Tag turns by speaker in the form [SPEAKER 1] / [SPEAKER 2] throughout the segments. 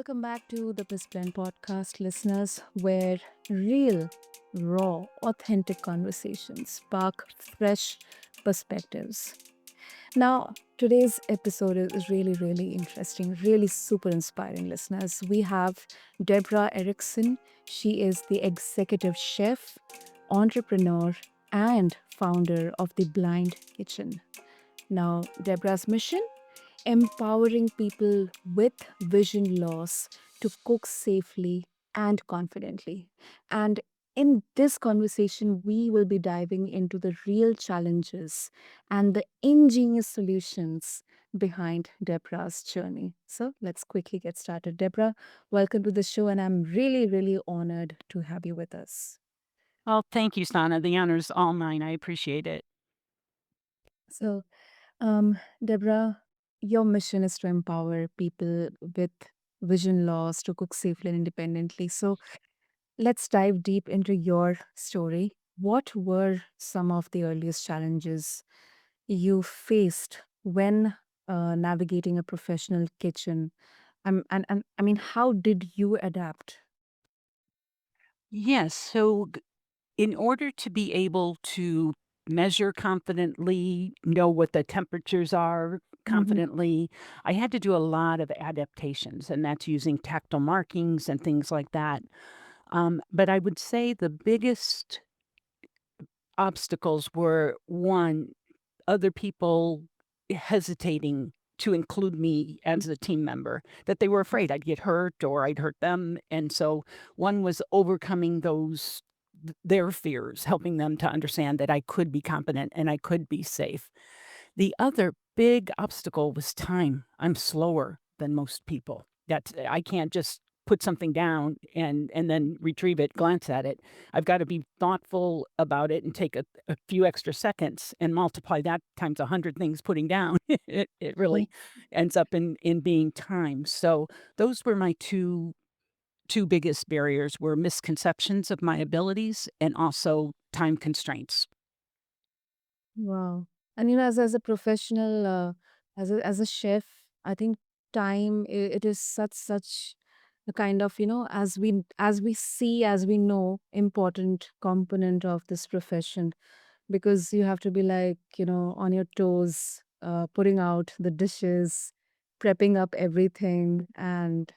[SPEAKER 1] welcome back to the BizBlend podcast, listeners, where real, raw, authentic conversations spark fresh perspectives. Now, today's episode is really, really interesting, really super inspiring, listeners. We have Debra Erickson. She is the executive chef, entrepreneur, and founder of the Blind Kitchen. Now, Debra's mission: empowering people with vision loss to cook safely and confidently. And in this conversation, we will be diving into the real challenges and the ingenious solutions behind Debra's journey. So let's quickly get started. Debra, welcome to the show, and I'm really, really honored to have you with us.
[SPEAKER 2] Well, thank you, Sana. The honor's all mine. I appreciate it.
[SPEAKER 1] So, Deborah, your mission is to empower people with vision loss to cook safely and independently. So let's dive deep into your story. What were some of the earliest challenges you faced when navigating a professional kitchen? And I mean, how did you adapt?
[SPEAKER 2] Yes. In order to be able to measure confidently, know what the temperatures are
[SPEAKER 1] Hmm.
[SPEAKER 2] confidently, I had to do a lot of adaptations, and that's using tactile markings and things like that. But I would say the biggest obstacles were one, other people hesitating to include me as a team member, that they were afraid I'd get hurt or I'd hurt them. And so one was overcoming their fears, helping them to understand that I could be competent and I could be safe. The other big obstacle was time. I'm slower than most people. I can't just put something down and then retrieve it, glance at it. I've got to be thoughtful about it and take a few extra seconds and multiply that times 100 things putting down. It really ends up in being time. So those were my two biggest barriers were misconceptions of my abilities and also time constraints.
[SPEAKER 1] Wow. And as a professional, as a chef, I think time it is such a kind of, as we see, as we know, important component of this profession, because you have to be like, on your toes, putting out the dishes, prepping up everything, and,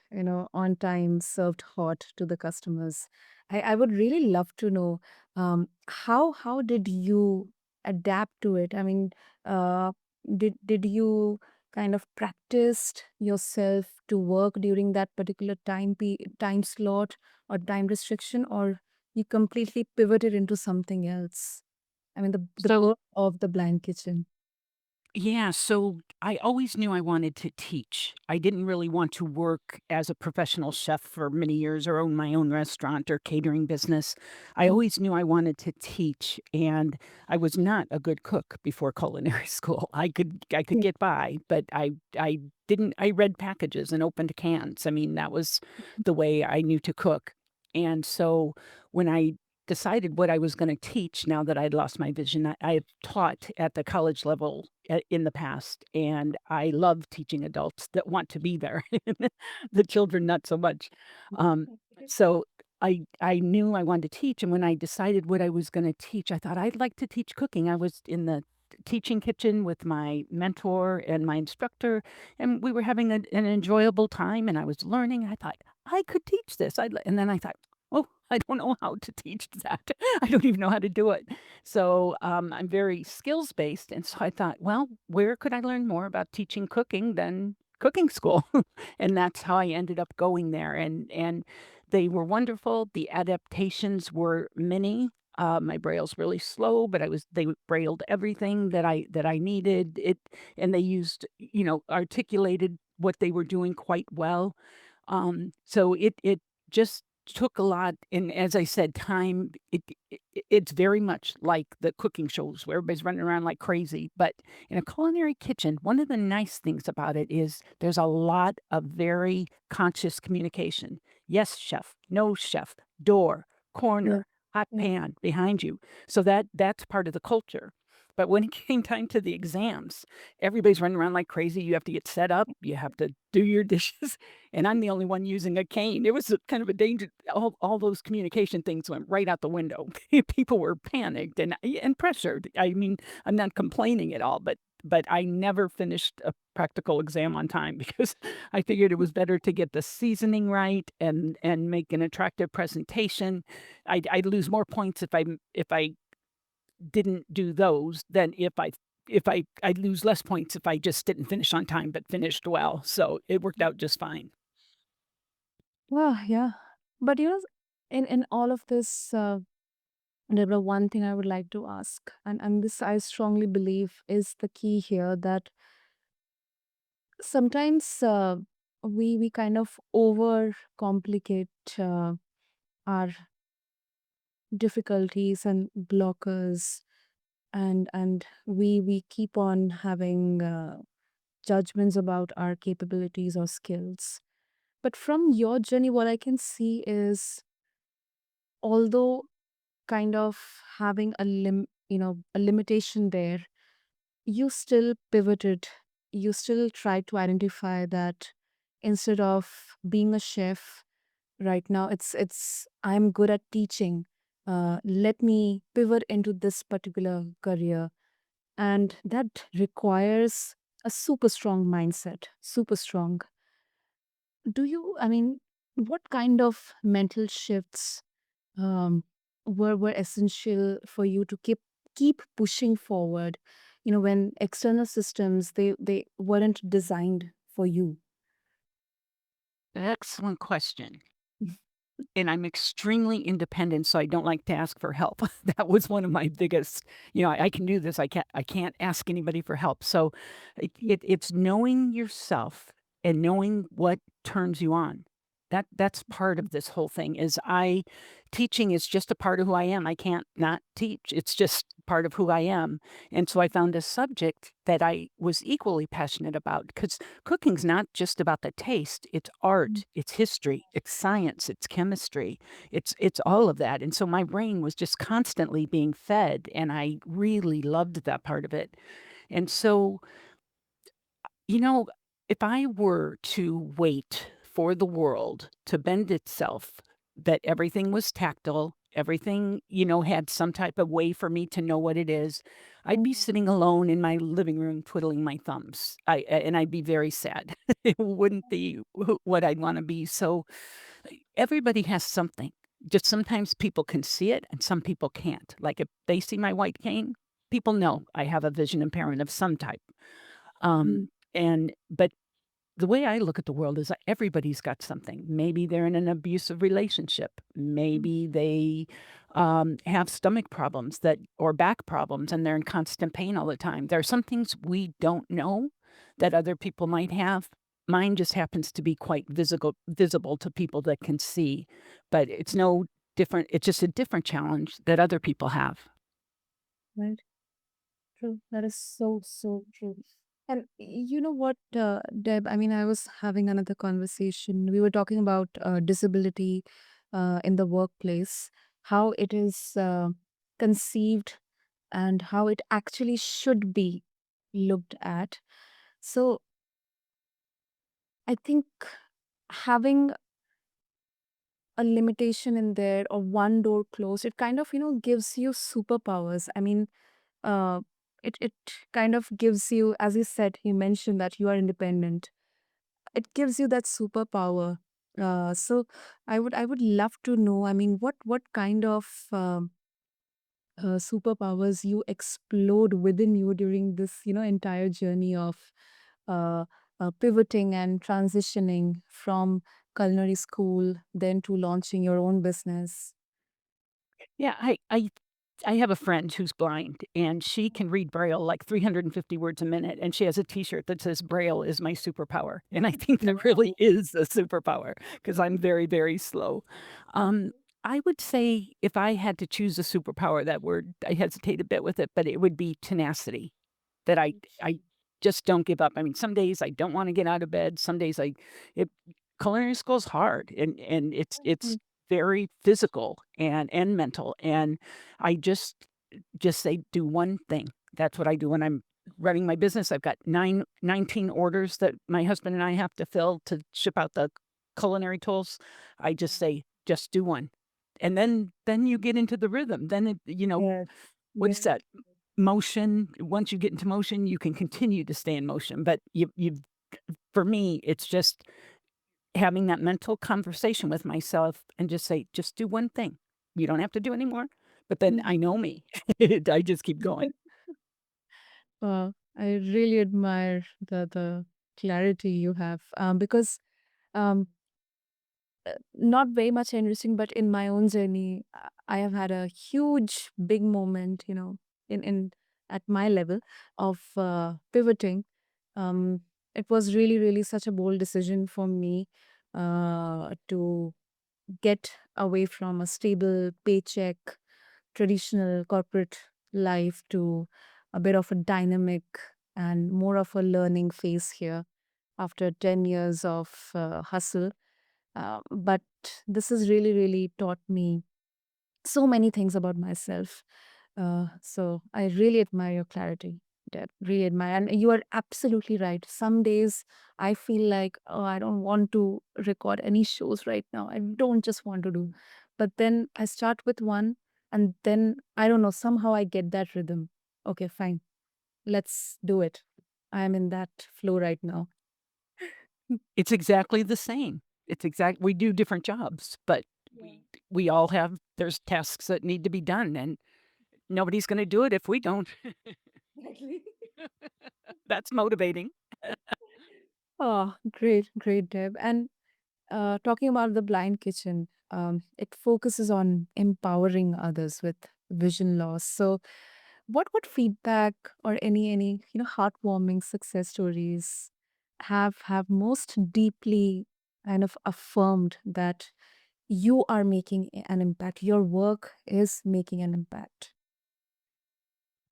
[SPEAKER 1] on time, served hot to the customers. I would really love to know, how did you adapt to it? I mean, uh, did you kind of practiced yourself to work during that particular time slot or time restriction, or you completely pivoted into something else? I mean, the
[SPEAKER 2] So
[SPEAKER 1] birth of the blind kitchen.
[SPEAKER 2] Yeah, so I always knew I wanted to teach. I didn't really want to work as a professional chef for many years or own my own restaurant or catering business. I
[SPEAKER 1] Mm.
[SPEAKER 2] always knew I wanted to teach, and I was not a good cook before culinary school. I could
[SPEAKER 1] Yeah.
[SPEAKER 2] get by, but I didn't I read packages and opened cans. I mean, that was the way I knew to cook. And so when I decided what I was gonna teach now that I'd lost my vision. I have taught at the college level in the past, and I love teaching adults that want to be there. The children, not so much. Um, so I knew I wanted to teach, and when I decided what I was gonna teach, I thought I'd like to teach cooking. I was in the teaching kitchen with my mentor and my instructor, and we were having an enjoyable time, and I was learning. I thought, "I could teach this." And then I thought, "Oh, I don't know how to teach that. I don't even know how to do it." So, I'm very skills based, and so I thought, well, where could I learn more about teaching cooking than cooking school? And that's how I ended up going there, and they were wonderful. The adaptations were many. My braille's really slow, but they brailled everything that I needed. And they used, articulated what they were doing quite well. So it just took a lot, and as I said, time, it's very much like the cooking shows where everybody's running around like crazy, but in a culinary kitchen, one of the nice things about it is there's a lot of very conscious communication. Yes, chef. No, chef. Door,
[SPEAKER 1] Yeah.
[SPEAKER 2] corner, hot
[SPEAKER 1] Yeah.
[SPEAKER 2] pan behind you. So that's part of the culture. But when it came time to the exams, everybody's running around like crazy. You have to get set up, you have to do your dishes, and I'm the only one using a cane. It was a kind of a danger. All those communication things went right out the window. People were panicked and pressured. I mean, I'm not complaining at all, but I never finished a practical exam on time because I figured it was better to get the seasoning right and make an attractive presentation. I'd lose more points if I didn't do those than I'd lose less points if I just didn't finish on time, but finished well, so it worked out just fine.
[SPEAKER 1] Well, yeah. But in all of this, Deborah, one thing I would like to ask, and this I strongly believe is the key here, that sometimes we kind of overcomplicate our difficulties and blockers, and we keep on having judgments about our capabilities or skills. But from your journey, what I can see is, although kind of having a limitation there, you still pivoted. You still tried to identify that instead of being a chef right now, it's I'm good at teaching. Let me pivot into this particular career, and that requires a super strong mindset, super strong. Do you, I mean, what kind of mental shifts um, were essential for you to keep pushing forward, when external systems, they weren't designed for you?
[SPEAKER 2] Excellent question. And I'm extremely independent, so I don't like to ask for help. That was one of my biggest, I can do this. I can't ask anybody for help. So it's knowing yourself and knowing what turns you on. That's part of this whole thing is teaching is just a part of who I am. I can't not teach. It's just part of who I am. And so I found a subject that I was equally passionate about because cooking's not just about the taste, it's art, it's history, it's science, it's chemistry, it's all of that, and so my brain was just constantly being fed, and I really loved that part of it, and so, you know, if I were to wait for the world to bend itself, that everything was tactile, everything, had some type of way for me to know what it is, I'd be
[SPEAKER 1] Mhm.
[SPEAKER 2] sitting alone in my living room twiddling my thumbs. And I'd be very sad. It wouldn't be what I'd want to be. So everybody has something. Just sometimes people can see it and some people can't. Like if they see my white cane, people know I have a vision impairment of some type. Um,
[SPEAKER 1] Mm,
[SPEAKER 2] but the way I look at the world is that everybody's got something. Maybe they're in an abusive relationship.
[SPEAKER 1] mm,
[SPEAKER 2] Maybe they have stomach problems or back problems and they're in constant pain all the time. There are some things we don't know that other people might have. Mine just happens to be quite visible to people that can see, but it's no different. It's just a different challenge that other people have.
[SPEAKER 1] right. True. That is so, so true. And you know what, Deb? I mean, I was having another conversation. We were talking about disability in the workplace, how it is conceived and how it actually should be looked at. So I think having a limitation in there or one door closed, it kind of, gives you superpowers. I mean, uh, it kind of gives you, as you said, you mentioned that you are independent. It gives you that superpower. So I would love to know. I mean, what kind of superpowers you explode within you during this, entire journey of uh, pivoting and transitioning from culinary school, then to launching your own business.
[SPEAKER 2] Yeah, I have a friend who's blind, and she can read Braille like 350 words a minute, and she has a T-shirt that says "Braille is my superpower," and I think that really
[SPEAKER 1] Wow.
[SPEAKER 2] is a superpower because 'cause I'm very, very slow. Um, I would say if I had to choose a superpower, that word, I hesitate a bit with it, but it would be tenacity. That I just don't give up. I mean, some days I don't wanna get out of bed, some days it culinary school's hard and it's very physical and mental, and I just say, "Do one thing." That's what I do when I'm running my business. I've got 19 orders that my husband and I have to fill to ship out the culinary tools. I just say, "Just do one." And then you get into the rhythm. Then
[SPEAKER 1] Yes.
[SPEAKER 2] what is
[SPEAKER 1] Yes.
[SPEAKER 2] that? Motion. Once you get into motion, you can continue to stay in motion. But you for me, it's just having that mental conversation with myself and just say, "Just do one thing. You don't have to do any more." But then I know me. I just keep going.
[SPEAKER 1] Wow, I really admire the clarity you have, because um, not very much interesting, but in my own journey, I have had a huge, big moment, in at my level of pivoting. Um, it was really, really such a bold decision for me to get away from a stable paycheck, traditional corporate life to a bit of a dynamic and more of a learning phase here after 10 years of hustle. But this has really, really taught me so many things about myself. So I really admire your clarity, Deb. Really admire. And you are absolutely right. Some days I feel like, oh, I don't want to record any shows right now. I don't just want to do. But then I start with one, and then I don't know, somehow I get that rhythm. Okay, fine. Let's do it. I am in that flow right now.
[SPEAKER 2] It's exactly the same. We do different jobs, but we all have there's tasks that need to be done, and nobody's gonna do it if we don't.
[SPEAKER 1] Exactly.
[SPEAKER 2] That's motivating.
[SPEAKER 1] Oh, great, great, Deb. And talking about the blind kitchen, it focuses on empowering others with vision loss. So, what feedback or any heartwarming success stories have most deeply kind of affirmed that you are making an impact. Your work is making an impact.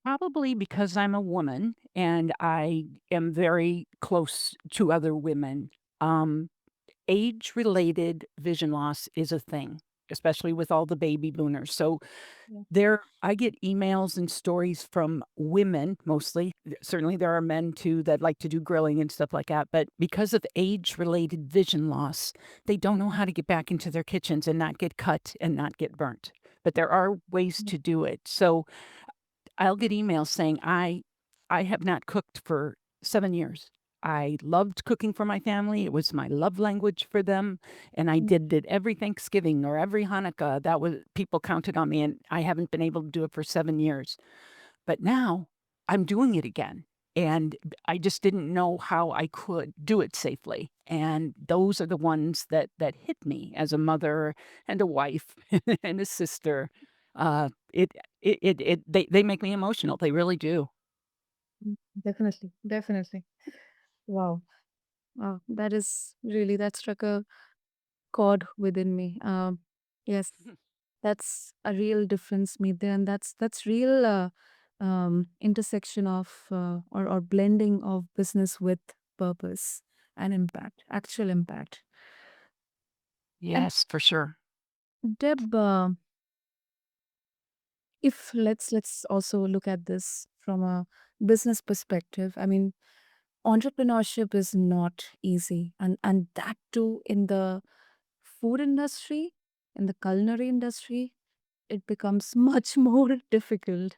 [SPEAKER 2] Probably because I'm a woman and I am very close to other women. Um, Age-related vision loss is a thing, especially with all the baby boomers. So
[SPEAKER 1] Yeah.
[SPEAKER 2] I get emails and stories from women mostly. Certainly there are men too that like to do grilling and stuff like that, but because of age-related vision loss, they don't know how to get back into their kitchens and not get cut and not get burnt. But there are ways to do it. So I'll get emails saying, I have not cooked for 7 years. I loved cooking for my family. It was my love language for them, and I
[SPEAKER 1] Mm.
[SPEAKER 2] did it every Thanksgiving or every Hanukkah. That was people counted on me, and I haven't been able to do it for 7 years. But now I'm doing it again, and I just didn't know how I could do it safely. And those are the ones that hit me as a mother and a wife and a sister. They make me emotional. They really do.
[SPEAKER 1] Mm. Definitely, definitely. Wow. Wow. That struck a chord within me. Yes, that's a real difference made there, and that's real intersection of or blending of business with purpose and impact, actual impact. And
[SPEAKER 2] Yes, for sure.
[SPEAKER 1] Deb, if let's also look at this from a business perspective. I mean, entrepreneurship is not easy, and that too in the food industry, in the culinary industry, it becomes much more difficult.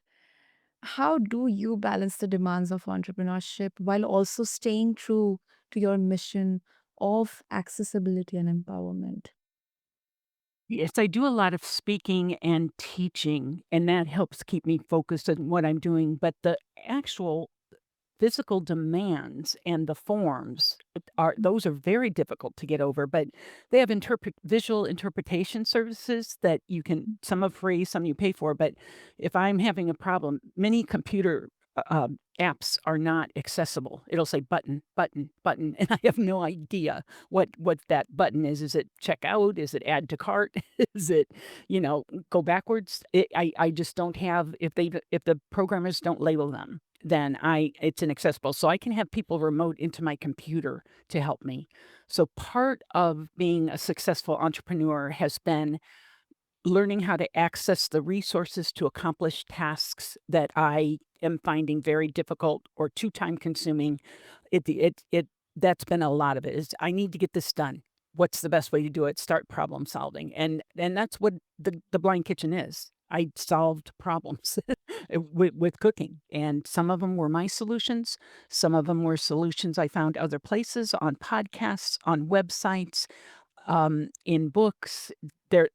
[SPEAKER 1] How do you balance the demands of entrepreneurship while also staying true to your mission of accessibility and empowerment?
[SPEAKER 2] Yes, I do a lot of speaking and teaching, and that helps keep me focused on what I'm doing. But the actual physical demands and the forms are those are very difficult to get over, but they have visual interpretation services that you can some are free, some you pay for, but if I'm having a problem, many computer, apps are not accessible. It'll say button, button, button, and I have no idea what that button is. Is it checkout? Is it add to cart? Is it, go backwards? I just don't have if the programmers don't label them, then I it's inaccessible. So I can have people remote into my computer to help me. So part of being a successful entrepreneur has been learning how to access the resources to accomplish tasks that I am finding very difficult or too time consuming. It that's been a lot of it is I need to get this done. What's the best way to do it? Start problem solving. And that's what the blind kitchen is. I solved problems with cooking. And some of them were my solutions. Some of them were solutions I found other places on podcasts, on websites, in books. There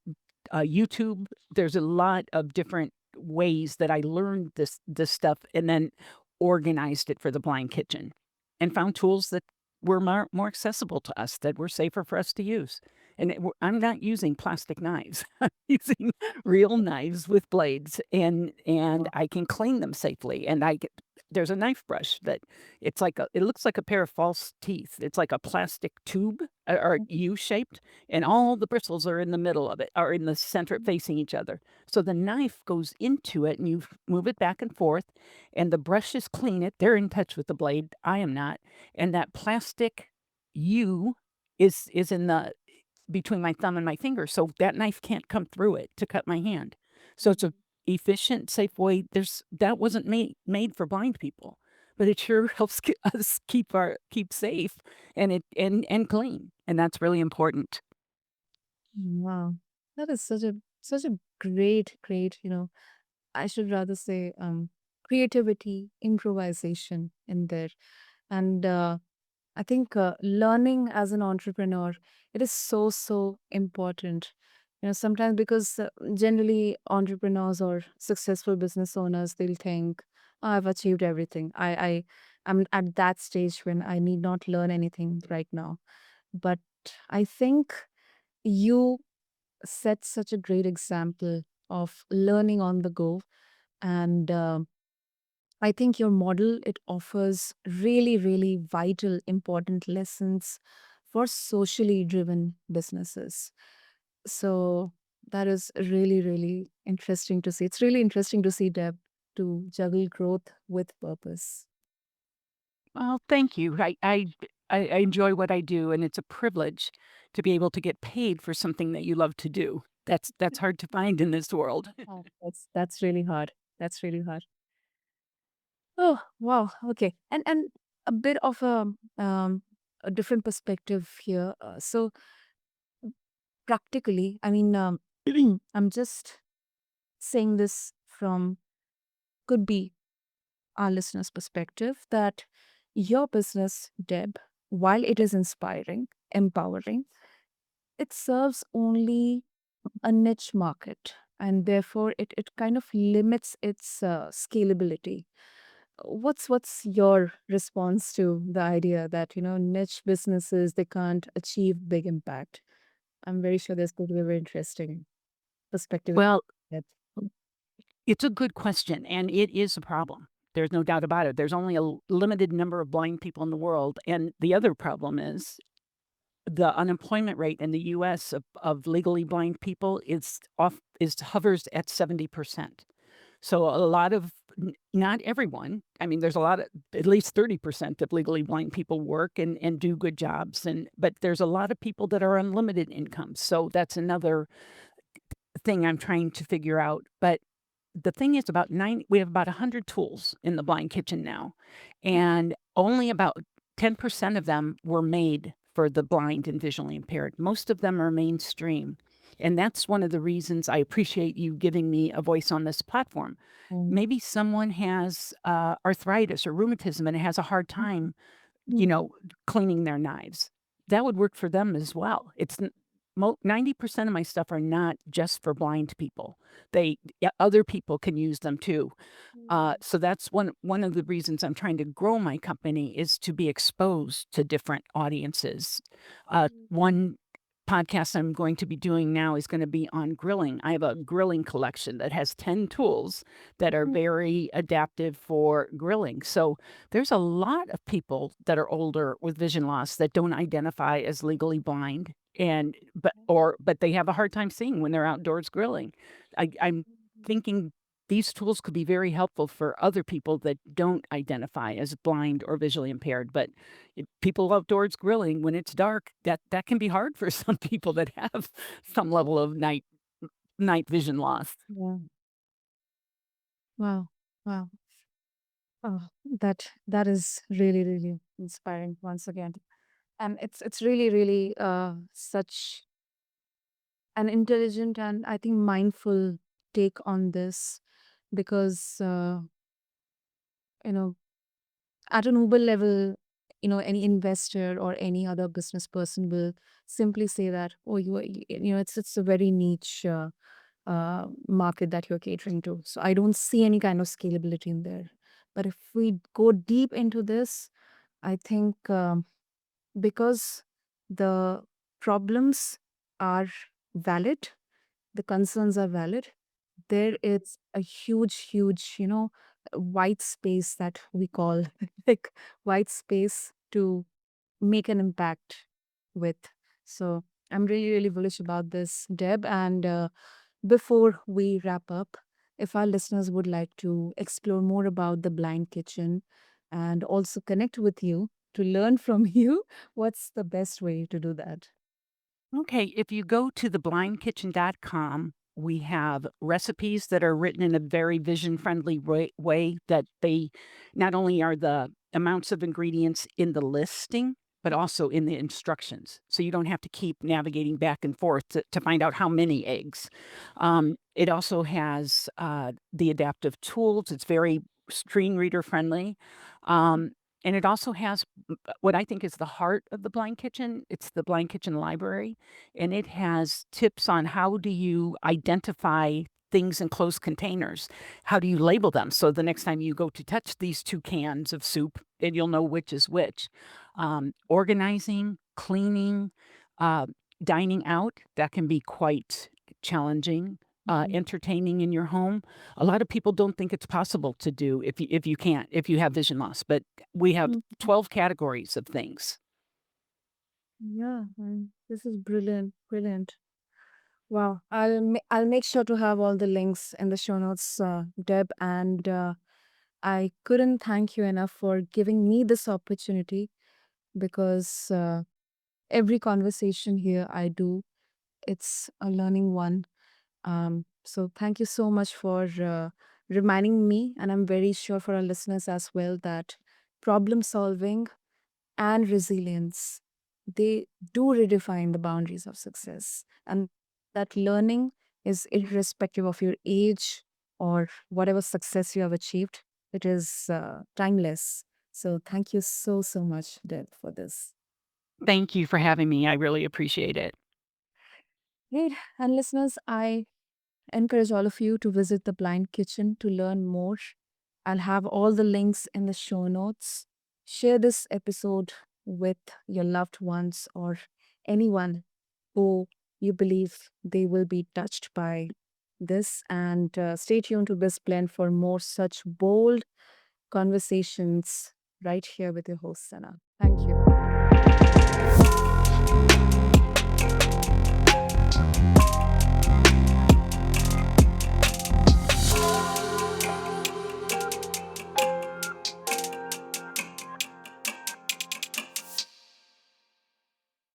[SPEAKER 2] YouTube, there's a lot of different ways that I learned this stuff and then organized it for the blind kitchen and found tools that were more accessible to us, that were safer for us to use. And I'm not using plastic knives. I'm using real knives with blades, and
[SPEAKER 1] Wow.
[SPEAKER 2] I can clean them safely. And there's a knife brush that it looks like a pair of false teeth. It's like a plastic tube or U shaped, and all the bristles are in the middle of it, are in the center facing each other. So the knife goes into it and you move it back and forth, and the brushes clean it. They're in touch with the blade. I am not. And that plastic U is in the between my thumb and my finger, so that knife can't come through it to cut my hand. So it's a efficient, safe way. That wasn't made for blind people, but it sure helps us keep safe and clean, and that's really important.
[SPEAKER 1] Wow. That is such a great, I should rather say creativity, improvisation in there. And I think learning as an entrepreneur, it is so important. Sometimes because generally entrepreneurs or successful business owners, they'll think, "Oh, I've achieved everything. I'm at that stage when I need not learn anything right now." But I think you set such a great example of learning on the go, and I think your model, it offers really vital important lessons for socially driven businesses. So that is really interesting to see. It's really interesting to see, Deb, to juggle growth with purpose.
[SPEAKER 2] Well, thank you. I enjoy what I do, and it's a privilege to be able to get paid for something that you love to do. That's hard to find in this world.
[SPEAKER 1] Oh, that's really hard. That's really hard. Oh, wow. Okay. And a bit of a different perspective here. So practically, I mean, I'm just saying this from could be our listeners' perspective that your business, Deb, while it is inspiring, empowering, it serves only a niche market, and therefore it kind of limits its scalability. What's your response to the idea that niche businesses, they can't achieve big impact? I'm very sure there's going to be a very interesting perspective.
[SPEAKER 2] Well,
[SPEAKER 1] That
[SPEAKER 2] it's a good question, and it is a problem. There's no doubt about it. There's only a limited number of blind people in the world, and the other problem is the unemployment rate in the US of legally blind people is hovers at 70%. So a lot of not everyone, I mean, there's a lot of at least 30% of legally blind people work and do good jobs, but there's a lot of people that are on limited income. So that's another thing I'm trying to figure out. But the thing is we have about 100 tools in the blind kitchen now, and only about 10% of them were made for the blind and visually impaired. Most of them are mainstream. And that's one of the reasons I appreciate you giving me a voice on this platform.
[SPEAKER 1] mm,
[SPEAKER 2] Maybe someone has arthritis or rheumatism and has a hard time,
[SPEAKER 1] mm,
[SPEAKER 2] cleaning their knives. That would work for them as well. 90% of my stuff are not just for blind people. Yeah, other people can use them too. So that's one of the reasons I'm trying to grow my company is to be exposed to different audiences. One podcast I'm going to be doing now is going to be on grilling. I have a grilling collection that has 10 tools that are very adaptive for grilling. So there's a lot of people that are older with vision loss that don't identify as legally blind and but they have a hard time seeing when they're outdoors grilling. I'm thinking these tools could be very helpful for other people that don't identify as blind or visually impaired, but people outdoors grilling when it's dark, that can be hard for some people that have some level of night vision loss.
[SPEAKER 1] yeah. Wow. Wow. Oh, that is really, really inspiring once again. And it's really, really such an intelligent and I think mindful take on this because you know at an Uber level, any investor or any other business person will simply say that, oh, it's a very niche market that you're catering to. So I don't see any kind of scalability in there. But if we go deep into this, I think because the problems are valid, the concerns are valid, there is a huge, white space that we call like white space to make an impact with. So I'm really, really bullish about this, Deb. And before we wrap up, if our listeners would like to explore more about the Blind Kitchen and also connect with you to learn from you, what's the best way to do that?
[SPEAKER 2] Okay, if you go to theblindkitchen.com, we have recipes that are written in a very vision-friendly way that they not only are the amounts of ingredients in the listing, but also in the instructions. So you don't have to keep navigating back and forth to find out how many eggs. It also has the adaptive tools. It's very screen reader friendly. Um, and it also has what I think is the heart of the Blind Kitchen. It's the Blind Kitchen Library, and it has tips on how do you identify things in closed containers. How do you label them? So the next time you go to touch these 2 cans of soup, and you'll know which is which. Organizing, cleaning, uh, dining out, that can be quite challenging.
[SPEAKER 1] Mhm.
[SPEAKER 2] Entertaining in your home. A lot of people don't think it's possible to do if you have vision loss, but we have
[SPEAKER 1] Mhm.
[SPEAKER 2] 12 categories of things.
[SPEAKER 1] Yeah, this is brilliant, brilliant. Wow, I'll make sure to have all the links in the show notes, Deb. And I couldn't thank you enough for giving me this opportunity because every conversation here I do, it's a learning one. So thank you so much for reminding me, and I'm very sure for our listeners as well that problem solving and resilience, they do redefine the boundaries of success, and that learning is irrespective of your age or whatever success you have achieved. It is timeless. So thank you so much, Deb, for this.
[SPEAKER 2] Thank you for having me. I really appreciate it.
[SPEAKER 1] Great. And listeners, I encourage all of you to visit the Blind Kitchen to learn more. I'll have all the links in the show notes. Share this episode with your loved ones or anyone who you believe they will be touched by this. And stay tuned to BizBlend for more such bold conversations right here with your host, Sana. Thank you.